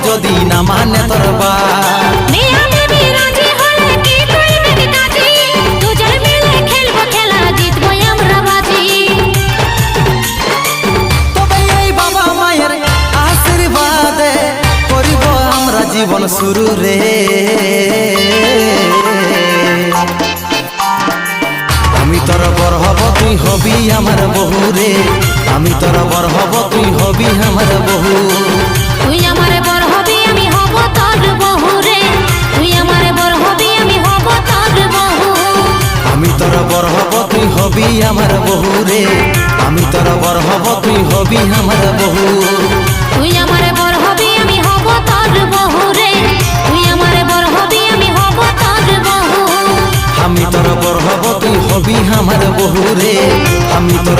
যদি না মানে তোর বাপ। মিয়া বিবি রাজি হলে কি করবে কাজী, দুজন মিলে খেলবো খেলা, জিতবো আমরা বাজি। তবে এই বাবা মায়ের আশীর্বাদে করিব আমরা জীবন শুরু রে। আমি তোর বর হব তুই হবি আমার বহু রে, আমি তোর বর হব তুই হবি আমার বহু। তুই আমারে বর হবি আমি হব তোর বহু রে, তুই আমারে বর হবি আমি হব তোর বহু। আমি তোর বর হব তুই হবি আমার বহু রে।